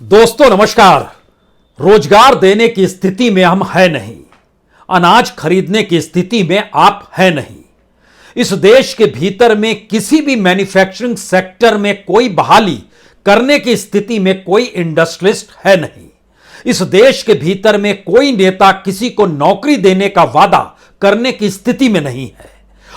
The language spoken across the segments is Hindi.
दोस्तों नमस्कार। रोजगार देने की स्थिति में हम है नहीं, अनाज खरीदने की स्थिति में आप है नहीं, इस देश के भीतर में किसी भी मैन्युफैक्चरिंग सेक्टर में कोई बहाली करने की स्थिति में कोई इंडस्ट्रियलिस्ट है नहीं, इस देश के भीतर में कोई नेता किसी को नौकरी देने का वादा करने की स्थिति में नहीं है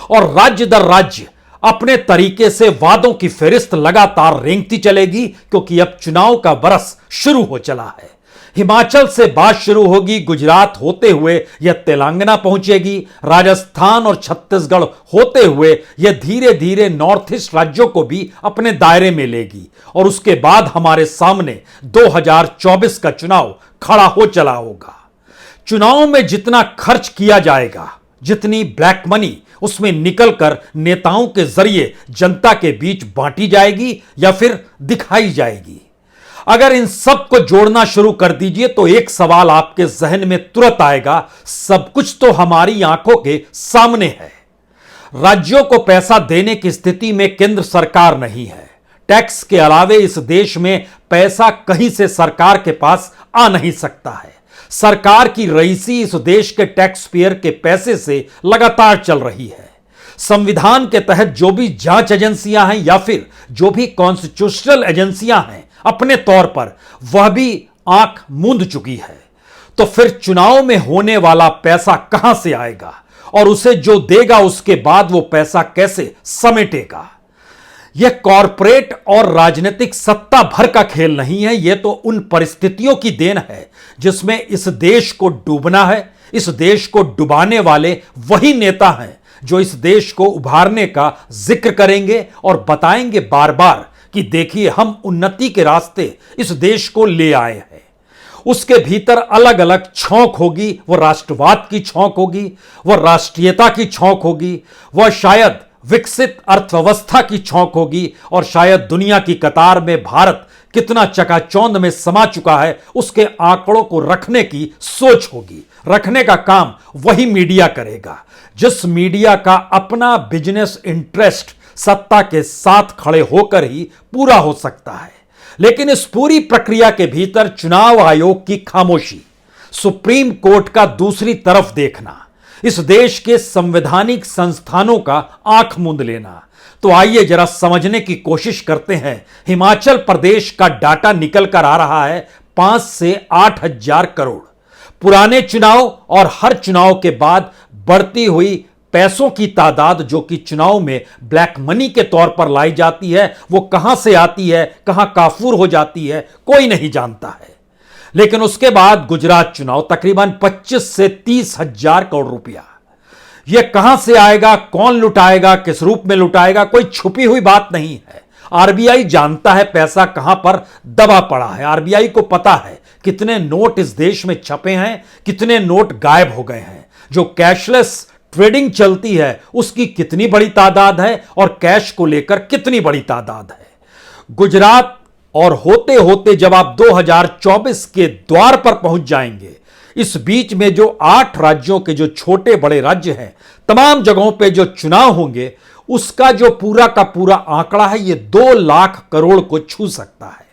और राज्य दर राज्य अपने तरीके से वादों की फेरिस्त लगातार रेंगती चलेगी, क्योंकि अब चुनाव का बरस शुरू हो चला है। हिमाचल से बात शुरू होगी, गुजरात होते हुए यह तेलंगाना पहुंचेगी, राजस्थान और छत्तीसगढ़ होते हुए यह धीरे धीरे नॉर्थ ईस्ट राज्यों को भी अपने दायरे में लेगी और उसके बाद हमारे सामने 2024 का चुनाव खड़ा हो चला होगा। चुनाव में जितना खर्च किया जाएगा, जितनी ब्लैक मनी उसमें निकलकर नेताओं के जरिए जनता के बीच बांटी जाएगी या फिर दिखाई जाएगी, अगर इन सब को जोड़ना शुरू कर दीजिए तो एक सवाल आपके जहन में तुरंत आएगा, सब कुछ तो हमारी आंखों के सामने है। राज्यों को पैसा देने की स्थिति में केंद्र सरकार नहीं है। टैक्स के अलावे इस देश में पैसा कहीं से सरकार के पास आ नहीं सकता है। सरकार की रईसी इस देश के टैक्स पेयर के पैसे से लगातार चल रही है। संविधान के तहत जो भी जांच एजेंसियां हैं या फिर जो भी कॉन्स्टिट्यूशनल एजेंसियां हैं, अपने तौर पर वह भी आंख मूंद चुकी है। तो फिर चुनाव में होने वाला पैसा कहां से आएगा और उसे जो देगा उसके बाद वो पैसा कैसे समेटेगा? यह कॉरपोरेट और राजनीतिक सत्ता भर का खेल नहीं है, यह तो उन परिस्थितियों की देन है जिसमें इस देश को डूबना है। इस देश को डुबाने वाले वही नेता हैं जो इस देश को उभारने का जिक्र करेंगे और बताएंगे बार बार कि देखिए हम उन्नति के रास्ते इस देश को ले आए हैं। उसके भीतर अलग अलग छौंक होगी, वह राष्ट्रवाद की छौंक होगी, वह राष्ट्रीयता की छौंक होगी, वह शायद विकसित अर्थव्यवस्था की छौंक होगी और शायद दुनिया की कतार में भारत कितना चकाचौंध में समा चुका है उसके आंकड़ों को रखने की सोच होगी। रखने का काम वही मीडिया करेगा, जिस मीडिया का अपना बिजनेस इंटरेस्ट सत्ता के साथ खड़े होकर ही पूरा हो सकता है। लेकिन इस पूरी प्रक्रिया के भीतर चुनाव आयोग की खामोशी, सुप्रीम कोर्ट का दूसरी तरफ देखना, इस देश के संवैधानिक संस्थानों का आंख मूंद लेना। तो आइए जरा समझने की कोशिश करते हैं। हिमाचल प्रदेश का डाटा निकल कर आ रहा है 5 से 8 हजार करोड़। पुराने चुनाव और हर चुनाव के बाद बढ़ती हुई पैसों की तादाद जो कि चुनाव में ब्लैक मनी के तौर पर लाई जाती है, वो कहां से आती है, कहां काफूर हो जाती है, कोई नहीं जानता है। लेकिन उसके बाद गुजरात चुनाव तकरीबन 25 से 30 हजार करोड़ रुपया, यह कहां से आएगा, कौन लुटाएगा, किस रूप में लुटाएगा, कोई छुपी हुई बात नहीं है। आरबीआई जानता है पैसा कहां पर दबा पड़ा है। आरबीआई को पता है कितने नोट इस देश में छपे हैं, कितने नोट गायब हो गए हैं। जो कैशलेस ट्रेडिंग चलती है उसकी कितनी बड़ी तादाद है और कैश को लेकर कितनी बड़ी तादाद है। गुजरात और होते होते जब आप 2024 के द्वार पर पहुंच जाएंगे, इस बीच में जो 8 राज्यों के जो छोटे बड़े राज्य हैं, तमाम जगहों पे जो चुनाव होंगे, उसका जो पूरा का पूरा आंकड़ा है ये 2 लाख करोड़ को छू सकता है।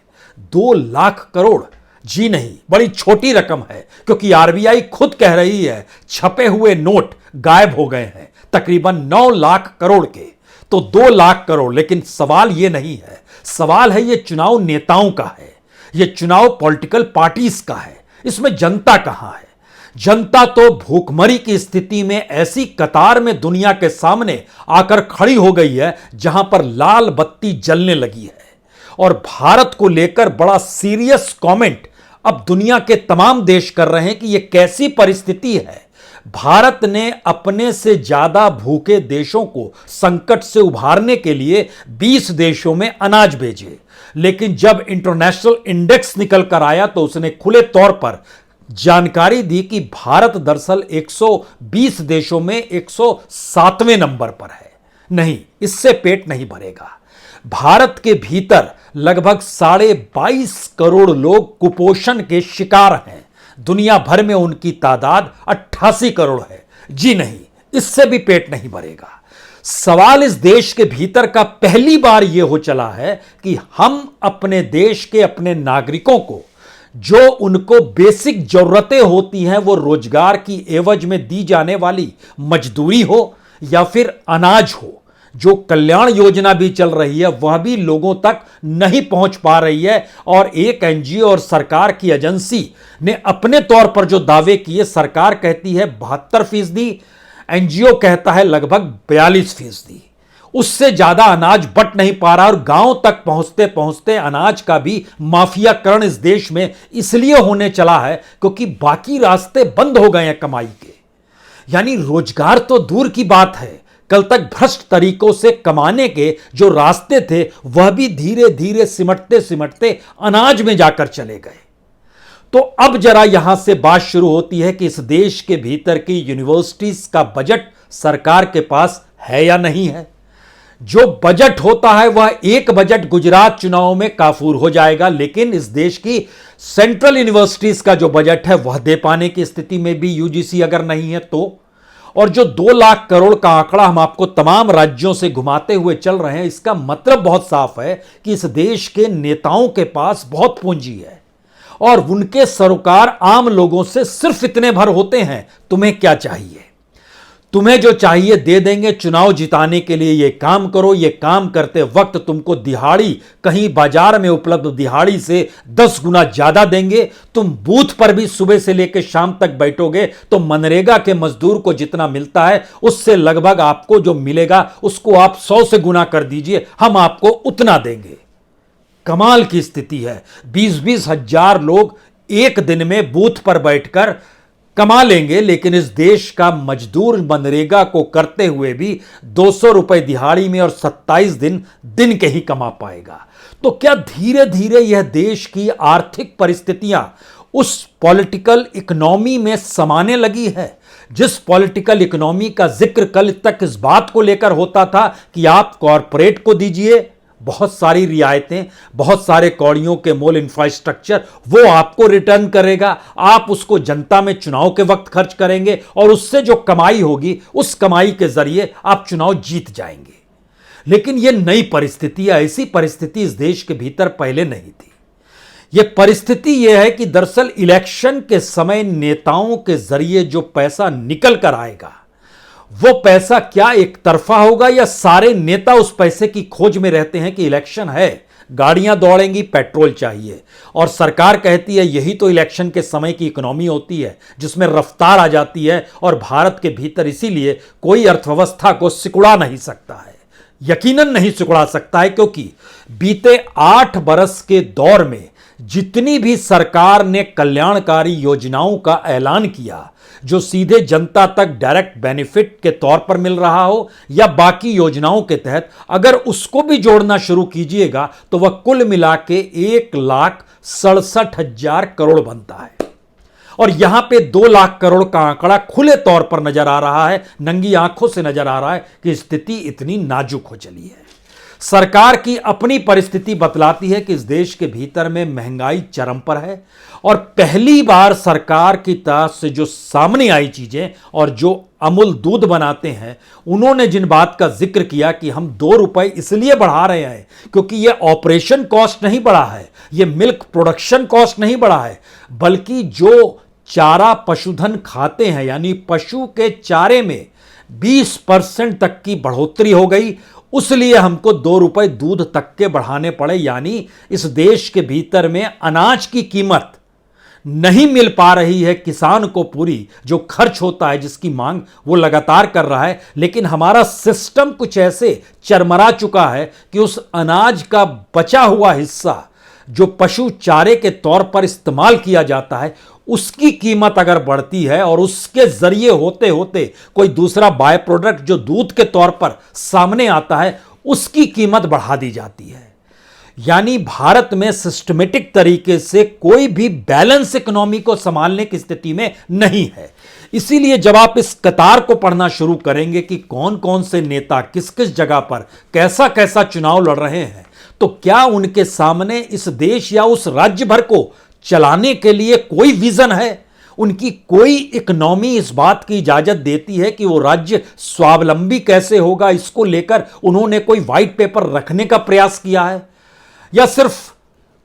2 लाख करोड़, जी नहीं, बड़ी छोटी रकम है, क्योंकि आरबीआई खुद कह रही है छपे हुए नोट गायब हो गए हैं तकरीबन 9 लाख करोड़ के। तो 2 लाख करोड़। लेकिन सवाल यह नहीं है, सवाल है ये चुनाव नेताओं का है, ये चुनाव पॉलिटिकल पार्टीज का है, इसमें जनता कहां है? जनता तो भूखमरी की स्थिति में ऐसी कतार में दुनिया के सामने आकर खड़ी हो गई है जहां पर लाल बत्ती जलने लगी है। और भारत को लेकर बड़ा सीरियस कमेंट अब दुनिया के तमाम देश कर रहे हैं कि यह कैसी परिस्थिति है। भारत ने अपने से ज्यादा भूखे देशों को संकट से उभारने के लिए 20 देशों में अनाज भेजे, लेकिन जब इंटरनेशनल इंडेक्स निकल कर आया तो उसने खुले तौर पर जानकारी दी कि भारत दरअसल 120 देशों में 107वें नंबर पर है। नहीं, इससे पेट नहीं भरेगा। भारत के भीतर लगभग 22.5 करोड़ लोग कुपोषण के शिकार हैं। दुनिया भर में उनकी तादाद 88 करोड़ है। जी नहीं, इससे भी पेट नहीं भरेगा। सवाल इस देश के भीतर का पहली बार यह हो चला है कि हम अपने देश के अपने नागरिकों को जो उनको बेसिक जरूरतें होती हैं, वो रोजगार की एवज में दी जाने वाली मजदूरी हो या फिर अनाज हो, जो कल्याण योजना भी चल रही है वह भी लोगों तक नहीं पहुंच पा रही है। और एक एनजीओ और सरकार की एजेंसी ने अपने तौर पर जो दावे किए, सरकार कहती है 72%, एनजीओ कहता है लगभग 42%। उससे ज्यादा अनाज बट नहीं पा रहा और गांव तक पहुंचते पहुंचते अनाज का भी माफियाकरण इस देश में इसलिए होने चला है क्योंकि बाकी रास्ते बंद हो गए हैं कमाई के। यानी रोजगार तो दूर की बात है, कल तक भ्रष्ट तरीकों से कमाने के जो रास्ते थे वह भी धीरे धीरे सिमटते सिमटते अनाज में जाकर चले गए। तो अब जरा यहां से बात शुरू होती है कि इस देश के भीतर की यूनिवर्सिटीज का बजट सरकार के पास है या नहीं है। जो बजट होता है वह एक बजट गुजरात चुनाव में काफूर हो जाएगा, लेकिन इस देश की सेंट्रल यूनिवर्सिटीज का जो बजट है वह दे पाने की स्थिति में भी यूजीसी अगर नहीं है तो। और जो 2 लाख करोड़ का आंकड़ा हम आपको तमाम राज्यों से घुमाते हुए चल रहे हैं, इसका मतलब बहुत साफ है कि इस देश के नेताओं के पास बहुत पूंजी है और उनके सरोकार आम लोगों से सिर्फ इतने भर होते हैं, तुम्हें क्या चाहिए, तुम्हें जो चाहिए दे देंगे, चुनाव जिताने के लिए ये काम करो। ये काम करते वक्त तुमको दिहाड़ी कहीं बाजार में उपलब्ध दिहाड़ी से 10 गुना ज्यादा देंगे। तुम बूथ पर भी सुबह से लेकर शाम तक बैठोगे तो मनरेगा के मजदूर को जितना मिलता है उससे लगभग आपको जो मिलेगा उसको आप 100 से गुना कर दीजिए, हम आपको उतना देंगे। कमाल की स्थिति है। 20-20 हजार लोग एक दिन में बूथ पर बैठकर कमा लेंगे, लेकिन इस देश का मजदूर मनरेगा को करते हुए भी 200 रुपए दिहाड़ी में और 27 दिन के ही कमा पाएगा। तो क्या धीरे धीरे यह देश की आर्थिक परिस्थितियां उस पॉलिटिकल इकोनॉमी में समाने लगी है जिस पॉलिटिकल इकोनॉमी का जिक्र कल तक इस बात को लेकर होता था कि आप कॉरपोरेट को दीजिए बहुत सारी रियायतें, बहुत सारे कौड़ियों के मोल इंफ्रास्ट्रक्चर, वो आपको रिटर्न करेगा, आप उसको जनता में चुनाव के वक्त खर्च करेंगे और उससे जो कमाई होगी उस कमाई के जरिए आप चुनाव जीत जाएंगे। लेकिन यह नई परिस्थिति है, ऐसी परिस्थिति इस देश के भीतर पहले नहीं थी। यह परिस्थिति यह है कि दरअसल इलेक्शन के समय नेताओं के जरिए जो पैसा निकल कर आएगा वो पैसा क्या एक तरफा होगा या सारे नेता उस पैसे की खोज में रहते हैं कि इलेक्शन है, गाड़ियां दौड़ेंगी, पेट्रोल चाहिए, और सरकार कहती है यही तो इलेक्शन के समय की इकोनॉमी होती है जिसमें रफ्तार आ जाती है और भारत के भीतर इसीलिए कोई अर्थव्यवस्था को सिकुड़ा नहीं सकता है, यकीनन नहीं सिकुड़ा सकता है, क्योंकि बीते 8 बरस के दौर में जितनी भी सरकार ने कल्याणकारी योजनाओं का ऐलान किया जो सीधे जनता तक डायरेक्ट बेनिफिट के तौर पर मिल रहा हो या बाकी योजनाओं के तहत, अगर उसको भी जोड़ना शुरू कीजिएगा तो वह कुल मिला के 1,67,000 करोड़ बनता है। और यहां पे 2 लाख करोड़ का आंकड़ा खुले तौर पर नजर आ रहा है, नंगी आंखों से नजर आ रहा है कि स्थिति इतनी नाजुक हो चली है। सरकार की अपनी परिस्थिति बतलाती है कि इस देश के भीतर में महंगाई चरम पर है और पहली बार सरकार की तरफ से जो सामने आई चीजें और जो अमूल दूध बनाते हैं उन्होंने जिन बात का जिक्र किया कि हम 2 रुपए इसलिए बढ़ा रहे हैं क्योंकि यह ऑपरेशन कॉस्ट नहीं बढ़ा है, यह मिल्क प्रोडक्शन कॉस्ट नहीं बढ़ा है, बल्कि जो चारा पशुधन खाते हैं यानी पशु के चारे में 20% तक की बढ़ोतरी हो गई, उसलिए हमको 2 रुपए दूध तक के बढ़ाने पड़े। यानी इस देश के भीतर में अनाज की कीमत नहीं मिल पा रही है किसान को, पूरी जो खर्च होता है जिसकी मांग वो लगातार कर रहा है, लेकिन हमारा सिस्टम कुछ ऐसे चरमरा चुका है कि उस अनाज का बचा हुआ हिस्सा जो पशु चारे के तौर पर इस्तेमाल किया जाता है उसकी कीमत अगर बढ़ती है और उसके जरिए होते होते कोई दूसरा बाय प्रोडक्ट जो दूध के तौर पर सामने आता है उसकी कीमत बढ़ा दी जाती है। यानी भारत में सिस्टमेटिक तरीके से कोई भी बैलेंस इकोनॉमी को संभालने की स्थिति में नहीं है। इसीलिए जब आप इस कतार को पढ़ना शुरू करेंगे कि कौन कौन से नेता किस किस जगह पर कैसा कैसा चुनाव लड़ रहे हैं, तो क्या उनके सामने इस देश या उस राज्य भर को चलाने के लिए कोई विजन है, उनकी कोई इकोनॉमी इस बात की इजाजत देती है कि वो राज्य स्वावलंबी कैसे होगा, इसको लेकर उन्होंने कोई व्हाइट पेपर रखने का प्रयास किया है? या सिर्फ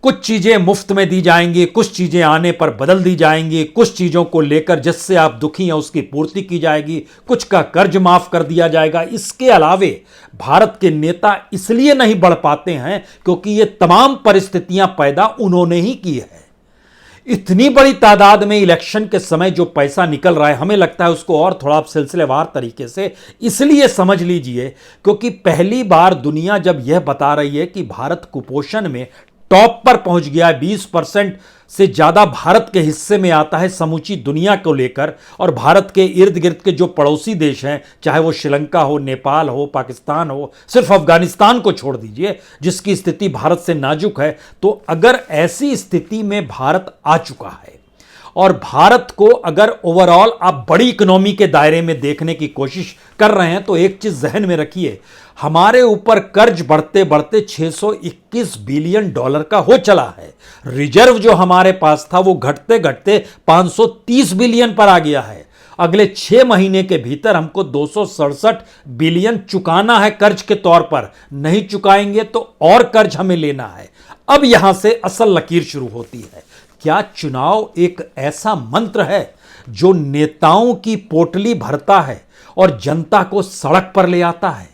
कुछ चीजें मुफ्त में दी जाएंगी, कुछ चीजें आने पर बदल दी जाएंगी, कुछ चीजों को लेकर जिससे आप दुखी हैं उसकी पूर्ति की जाएगी, कुछ का कर्ज माफ कर दिया जाएगा। इसके अलावे भारत के नेता इसलिए नहीं बढ़ पाते हैं क्योंकि ये तमाम परिस्थितियां पैदा उन्होंने ही की है। इतनी बड़ी तादाद में इलेक्शन के समय जो पैसा निकल रहा है, हमें लगता है उसको और थोड़ा सिलसिलेवार तरीके से इसलिए समझ लीजिए क्योंकि पहली बार दुनिया जब यह बता रही है कि भारत कुपोषण में टॉप पर पहुंच गया है, 20% से ज्यादा भारत के हिस्से में आता है समूची दुनिया को लेकर, और भारत के इर्द गिर्द के जो पड़ोसी देश हैं, चाहे वो श्रीलंका हो, नेपाल हो, पाकिस्तान हो, सिर्फ अफगानिस्तान को छोड़ दीजिए जिसकी स्थिति भारत से नाजुक है, तो अगर ऐसी स्थिति में भारत आ चुका है और भारत को अगर ओवरऑल आप बड़ी इकोनॉमी के दायरे में देखने की कोशिश कर रहे हैं तो एक चीज जहन में रखिए, हमारे ऊपर कर्ज बढ़ते बढ़ते 621 बिलियन डॉलर का हो चला है। रिजर्व जो हमारे पास था वो घटते घटते 530 बिलियन पर आ गया है। अगले 6 महीने के भीतर हमको 267 बिलियन चुकाना है कर्ज के तौर पर, नहीं चुकाएंगे तो और कर्ज हमें लेना है। अब यहां से असल लकीर शुरू होती है। क्या चुनाव एक ऐसा मंत्र है जो नेताओं की पोटली भरता है और जनता को सड़क पर ले आता है?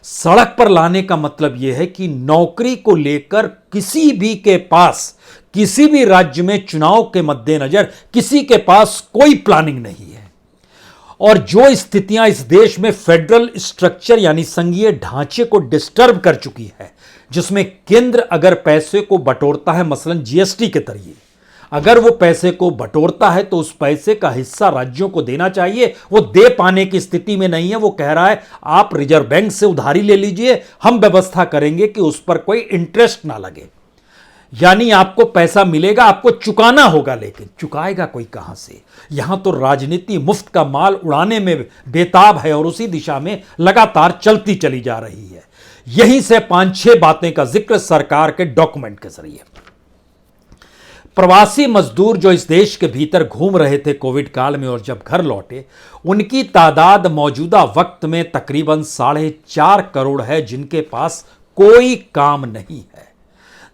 सड़क पर लाने का मतलब यह है कि नौकरी को लेकर किसी भी के पास, किसी भी राज्य में चुनाव के मद्देनजर किसी के पास कोई प्लानिंग नहीं है। और जो स्थितियां इस देश में फेडरल स्ट्रक्चर यानी संघीय ढांचे को डिस्टर्ब कर चुकी है, जिसमें केंद्र अगर पैसे को बटोरता है मसलन जीएसटी के जरिए, अगर वो पैसे को बटोरता है तो उस पैसे का हिस्सा राज्यों को देना चाहिए, वो दे पाने की स्थिति में नहीं है। वो कह रहा है आप रिजर्व बैंक से उधारी ले लीजिए, हम व्यवस्था करेंगे कि उस पर कोई इंटरेस्ट ना लगे। यानी आपको पैसा मिलेगा, आपको चुकाना होगा, लेकिन चुकाएगा कोई कहां से? यहां तो राजनीति मुफ्त का माल उड़ाने में बेताब है और उसी दिशा में लगातार चलती चली जा रही है। यहीं से 5-6 बातें का जिक्र सरकार के डॉक्यूमेंट के जरिए। प्रवासी मजदूर जो इस देश के भीतर घूम रहे थे कोविड काल में और जब घर लौटे, उनकी तादाद मौजूदा वक्त में तकरीबन 4.5 करोड़ है जिनके पास कोई काम नहीं है।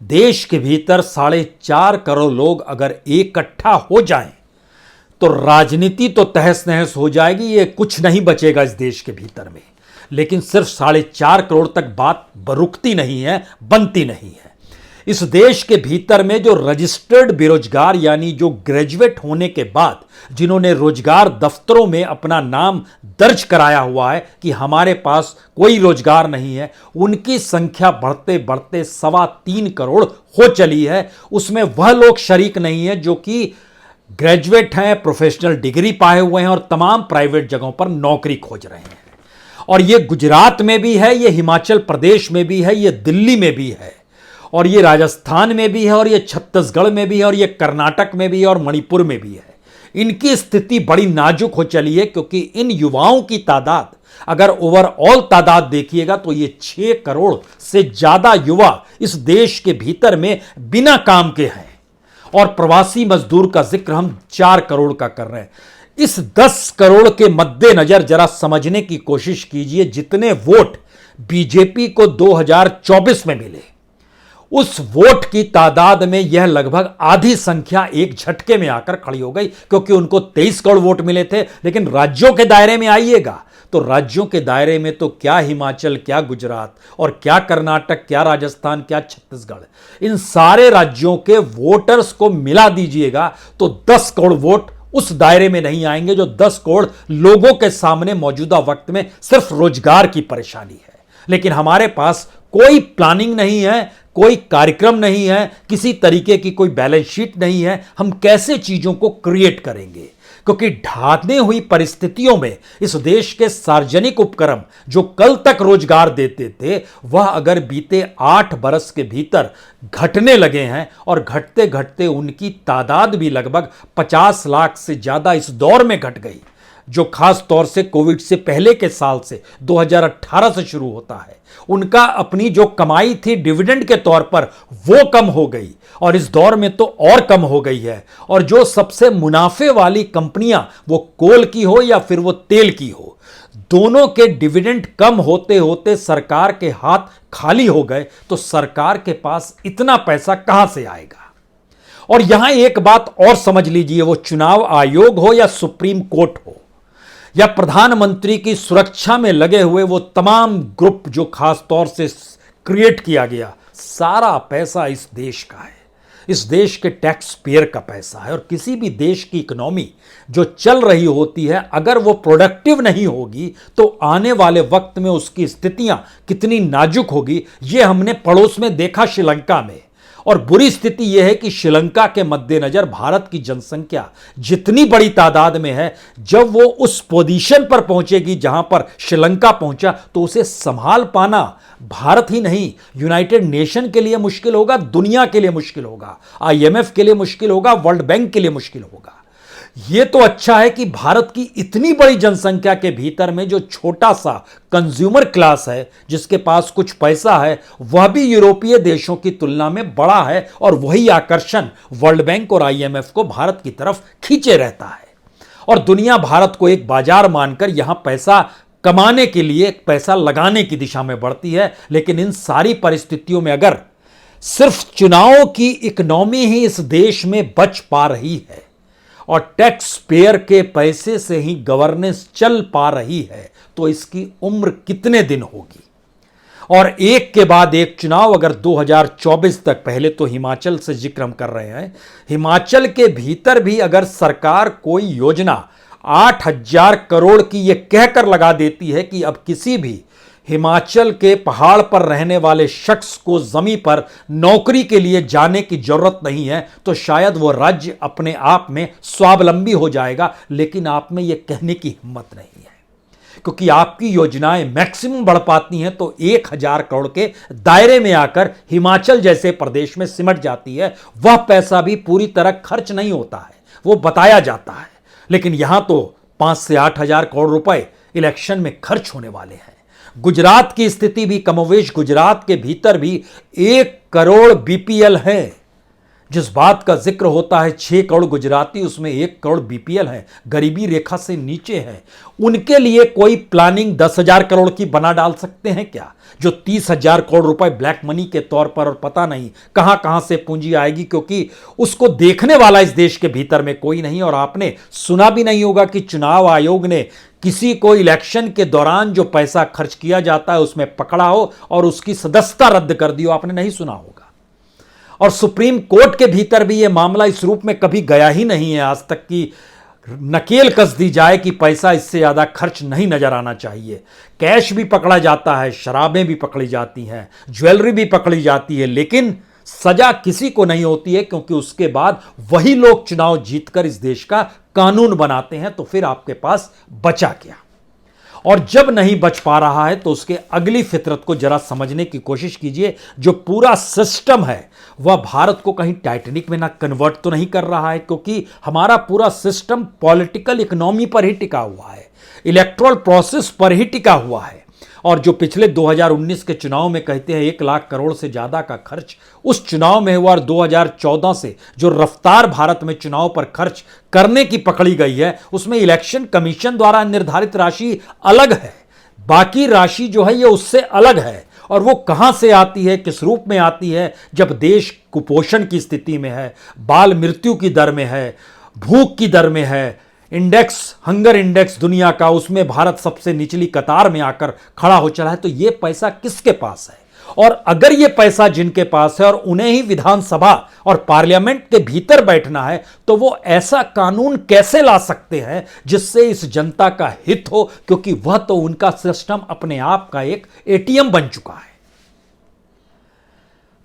देश के भीतर 4.5 करोड़ लोग अगर इकट्ठा हो जाएं तो राजनीति तो तहस नहस हो जाएगी, ये कुछ नहीं बचेगा इस देश के भीतर में। लेकिन सिर्फ 4.5 करोड़ तक बात रुकती नहीं है, बनती नहीं है। इस देश के भीतर में जो रजिस्टर्ड बेरोजगार यानी जो ग्रेजुएट होने के बाद जिन्होंने रोजगार दफ्तरों में अपना नाम दर्ज कराया हुआ है कि हमारे पास कोई रोजगार नहीं है, उनकी संख्या बढ़ते बढ़ते 3.25 करोड़ हो चली है। उसमें वह लोग शरीक नहीं है जो कि ग्रेजुएट हैं, प्रोफेशनल डिग्री पाए हुए हैं और तमाम प्राइवेट जगहों पर नौकरी खोज रहे हैं। और ये गुजरात में भी है, ये हिमाचल प्रदेश में भी है, ये दिल्ली में भी है, और ये राजस्थान में भी है, और ये छत्तीसगढ़ में भी है, और ये कर्नाटक में भी है, और मणिपुर में भी है। इनकी स्थिति बड़ी नाजुक हो चली है क्योंकि इन युवाओं की तादाद अगर ओवरऑल तादाद देखिएगा तो ये 6 करोड़ से ज्यादा युवा इस देश के भीतर में बिना काम के हैं, और प्रवासी मजदूर का जिक्र हम 4 करोड़ का कर रहे हैं। इस 10 करोड़ के मद्देनजर जरा समझने की कोशिश कीजिए, जितने वोट बीजेपी को 2024 में मिले उस वोट की तादाद में यह लगभग आधी संख्या एक झटके में आकर खड़ी हो गई, क्योंकि उनको 23 करोड़ वोट मिले थे। लेकिन राज्यों के दायरे में आइएगा तो राज्यों के दायरे में तो क्या हिमाचल, क्या गुजरात और क्या कर्नाटक, क्या राजस्थान, क्या छत्तीसगढ़, इन सारे राज्यों के वोटर्स को मिला दीजिएगा तो 10 करोड़ वोट उस दायरे में नहीं आएंगे जो 10 करोड़ लोगों के सामने मौजूदा वक्त में सिर्फ रोजगार की परेशानी है। लेकिन हमारे पास कोई प्लानिंग नहीं है, कोई कार्यक्रम नहीं है, किसी तरीके की कोई बैलेंस शीट नहीं है। हम कैसे चीजों को क्रिएट करेंगे? क्योंकि ढांढने हुई परिस्थितियों में इस देश के सार्वजनिक उपक्रम जो कल तक रोजगार देते थे वह अगर बीते 8 बरस के भीतर घटने लगे हैं, और घटते घटते उनकी तादाद भी लगभग 50 लाख से ज्यादा इस दौर में घट गई जो खास तौर से कोविड से पहले के साल से 2018 से शुरू होता है, उनका अपनी जो कमाई थी डिविडेंड के तौर पर वो कम हो गई और इस दौर में तो और कम हो गई है। और जो सबसे मुनाफे वाली कंपनियां, वो कोल की हो या फिर वो तेल की हो, दोनों के डिविडेंड कम होते होते सरकार के हाथ खाली हो गए, तो सरकार के पास इतना पैसा कहां से आएगा। और यहां एक बात और समझ लीजिए, वो चुनाव आयोग हो या सुप्रीम कोर्ट हो या प्रधानमंत्री की सुरक्षा में लगे हुए वो तमाम ग्रुप जो खास तौर से क्रिएट किया गया, सारा पैसा इस देश का है, इस देश के टैक्स पेयर का पैसा है। और किसी भी देश की इकोनॉमी जो चल रही होती है, अगर वो प्रोडक्टिव नहीं होगी तो आने वाले वक्त में उसकी स्थितियां कितनी नाजुक होगी, ये हमने पड़ोस में देखा श्रीलंका में। और बुरी स्थिति यह है कि श्रीलंका के मद्देनजर भारत की जनसंख्या जितनी बड़ी तादाद में है, जब वो उस पोजीशन पर पहुंचेगी जहां पर श्रीलंका पहुंचा, तो उसे संभाल पाना भारत ही नहीं, यूनाइटेड नेशन के लिए मुश्किल होगा, दुनिया के लिए मुश्किल होगा, IMF के लिए मुश्किल होगा, वर्ल्ड बैंक के लिए मुश्किल होगा। यह तो अच्छा है कि भारत की इतनी बड़ी जनसंख्या के भीतर में जो छोटा सा कंज्यूमर क्लास है, जिसके पास कुछ पैसा है, वह भी यूरोपीय देशों की तुलना में बड़ा है और वही आकर्षण वर्ल्ड बैंक और IMF को भारत की तरफ खींचे रहता है। और दुनिया भारत को एक बाजार मानकर यहां पैसा कमाने के लिए, पैसा लगाने की दिशा में बढ़ती है। लेकिन इन सारी परिस्थितियों में अगर सिर्फ चुनावों की इकोनॉमी ही इस देश में बच पा रही है और टैक्स पेयर के पैसे से ही गवर्नेंस चल पा रही है, तो इसकी उम्र कितने दिन होगी। और एक के बाद एक चुनाव अगर 2024 तक, पहले तो हिमाचल से जिक्र हम कर रहे हैं, हिमाचल के भीतर भी अगर सरकार कोई योजना 8,000 करोड़ की ये कहकर लगा देती है कि अब किसी भी हिमाचल के पहाड़ पर रहने वाले शख्स को जमीन पर नौकरी के लिए जाने की जरूरत नहीं है, तो शायद वो राज्य अपने आप में स्वावलंबी हो जाएगा। लेकिन आप में ये कहने की हिम्मत नहीं है, क्योंकि आपकी योजनाएं मैक्सिमम बढ़ पाती हैं तो 1,000 करोड़ के दायरे में आकर हिमाचल जैसे प्रदेश में सिमट जाती है। वह पैसा भी पूरी तरह खर्च नहीं होता है, वो बताया जाता है। लेकिन यहां तो 5 से 8,000 करोड़ रुपए इलेक्शन में खर्च होने वाले हैं। गुजरात की स्थिति भी कमोवेश, गुजरात के भीतर भी 1 करोड़ BPL है। जिस बात का जिक्र होता है 6 करोड़ गुजराती, उसमें 1 करोड़ BPL है, गरीबी रेखा से नीचे है। उनके लिए कोई प्लानिंग 10,000 करोड़ की बना डाल सकते हैं क्या, जो 30,000 करोड़ रुपए ब्लैक मनी के तौर पर, और पता नहीं कहां कहां से पूंजी आएगी, क्योंकि उसको देखने वाला इस देश के भीतर में कोई नहीं। और आपने सुना भी नहीं होगा कि चुनाव आयोग ने किसी को इलेक्शन के दौरान जो पैसा खर्च किया जाता है उसमें पकड़ा हो और उसकी सदस्यता रद्द कर दी हो, आपने नहीं सुना होगा। और सुप्रीम कोर्ट के भीतर भी यह मामला इस रूप में कभी गया ही नहीं है आज तक कि नकेल कस दी जाए कि पैसा इससे ज्यादा खर्च नहीं नजर आना चाहिए। कैश भी पकड़ा जाता है, शराबें भी पकड़ी जाती हैं, ज्वेलरी भी पकड़ी जाती है, लेकिन सजा किसी को नहीं होती है, क्योंकि उसके बाद वही लोग चुनाव जीतकर इस देश का कानून बनाते हैं। तो फिर आपके पास बचा क्या। और जब नहीं बच पा रहा है तो उसके अगली फितरत को जरा समझने की कोशिश कीजिए। जो पूरा सिस्टम है वह भारत को कहीं टाइटैनिक में ना कन्वर्ट तो नहीं कर रहा है, क्योंकि हमारा पूरा सिस्टम पॉलिटिकल इकोनॉमी पर ही टिका हुआ है, इलेक्टोरल प्रोसेस पर ही टिका हुआ है। और जो पिछले 2019 के चुनाव में कहते हैं 1 लाख करोड़ से ज्यादा का खर्च उस चुनाव में हुआ, और 2014 से जो रफ्तार भारत में चुनाव पर खर्च करने की पकड़ी गई है, उसमें इलेक्शन कमीशन द्वारा निर्धारित राशि अलग है, बाकी राशि जो है ये उससे अलग है। और वो कहां से आती है, किस रूप में आती है, जब देश कुपोषण की स्थिति में है, बाल मृत्यु की दर में है, भूख की दर में है, इंडेक्स, हंगर इंडेक्स दुनिया का, उसमें भारत सबसे निचली कतार में आकर खड़ा हो चला है। तो ये पैसा किसके पास है? और अगर ये पैसा जिनके पास है और उन्हें ही विधानसभा और पार्लियामेंट के भीतर बैठना है, तो वो ऐसा कानून कैसे ला सकते हैं जिससे इस जनता का हित हो, क्योंकि वह तो उनका सिस्टम अपने आप का एक ATM बन चुका है।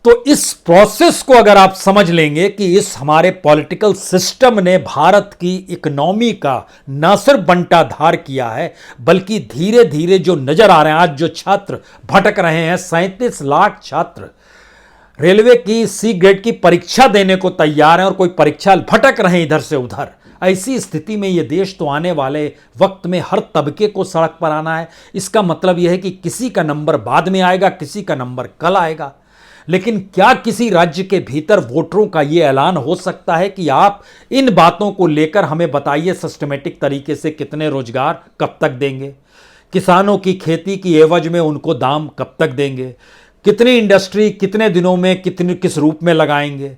तो इस प्रोसेस को अगर आप समझ लेंगे कि इस हमारे पॉलिटिकल सिस्टम ने भारत की इकोनॉमी का न सिर्फ बंटाधार किया है, बल्कि धीरे धीरे जो नजर आ रहे हैं, आज जो छात्र भटक रहे हैं, 37 लाख छात्र रेलवे की C ग्रेड की परीक्षा देने को तैयार हैं और कोई परीक्षा भटक रहे हैं इधर से उधर। ऐसी स्थिति में ये देश तो आने वाले वक्त में हर तबके को सड़क पर आना है। इसका मतलब यह है कि किसी का नंबर बाद में आएगा, किसी का नंबर कल आएगा। लेकिन क्या किसी राज्य के भीतर वोटरों का यह ऐलान हो सकता है कि आप इन बातों को लेकर हमें बताइए सिस्टमेटिक तरीके से कितने रोजगार कब तक देंगे, किसानों की खेती की एवज में उनको दाम कब तक देंगे, कितनी इंडस्ट्री कितने दिनों में किस रूप में लगाएंगे,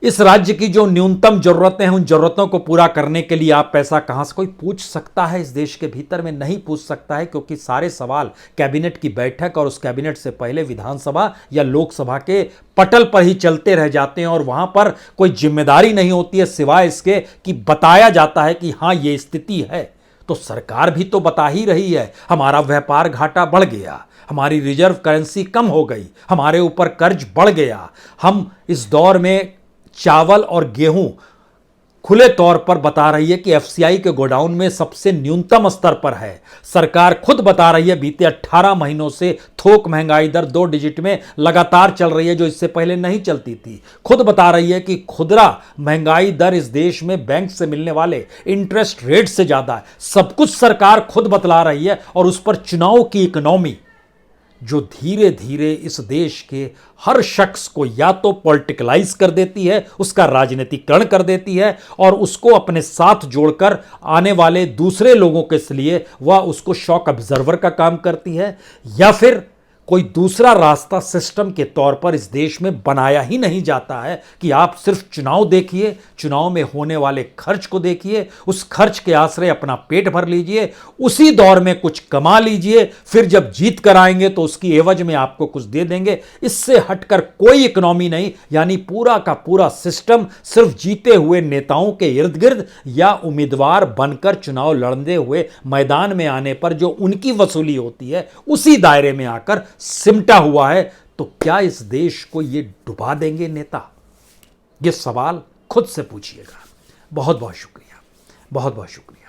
इस राज्य की जो न्यूनतम जरूरतें हैं उन जरूरतों को पूरा करने के लिए आप पैसा कहां से कोई पूछ सकता है? इस देश के भीतर में नहीं पूछ सकता है, क्योंकि सारे सवाल कैबिनेट की बैठक और उस कैबिनेट से पहले विधानसभा या लोकसभा के पटल पर ही चलते रह जाते हैं और वहां पर कोई जिम्मेदारी नहीं होती है सिवाय इसके कि बताया जाता है कि हां ये स्थिति है। तो सरकार भी तो बता ही रही है, हमारा व्यापार घाटा बढ़ गया, हमारी रिजर्व करेंसी कम हो गई, हमारे ऊपर कर्ज बढ़ गया, हम इस दौर में चावल और गेहूं खुले तौर पर बता रही है कि एफसीआई के गोडाउन में सबसे न्यूनतम स्तर पर है। सरकार खुद बता रही है बीते 18 महीनों से थोक महंगाई दर 2 डिजिट में लगातार चल रही है, जो इससे पहले नहीं चलती थी। खुद बता रही है कि खुदरा महंगाई दर इस देश में बैंक से मिलने वाले इंटरेस्ट रेट से ज्यादा है। सब कुछ सरकार खुद बतला रही है और उस पर चुनाव की इकोनॉमी जो धीरे धीरे इस देश के हर शख्स को या तो पॉलिटिकलाइज कर देती है, उसका राजनीतिकरण कर देती है और उसको अपने साथ जोड़कर आने वाले दूसरे लोगों के लिए वह उसको शॉक ऑब्जर्वर का काम करती है, या फिर कोई दूसरा रास्ता सिस्टम के तौर पर इस देश में बनाया ही नहीं जाता है कि आप सिर्फ चुनाव देखिए, चुनाव में होने वाले खर्च को देखिए, उस खर्च के आश्रय अपना पेट भर लीजिए, उसी दौर में कुछ कमा लीजिए, फिर जब जीत कर आएंगे तो उसकी एवज में आपको कुछ दे देंगे। इससे हटकर कोई इकोनॉमी नहीं, यानी पूरा का पूरा सिस्टम सिर्फ जीते हुए नेताओं के इर्द गिर्द या उम्मीदवार बनकर चुनाव लड़ने हुए मैदान में आने पर जो उनकी वसूली होती है उसी दायरे में आकर सिमटा हुआ है। तो क्या इस देश को ये डुबा देंगे नेता? ये सवाल खुद से पूछिएगा। बहुत बहुत शुक्रिया, बहुत बहुत शुक्रिया।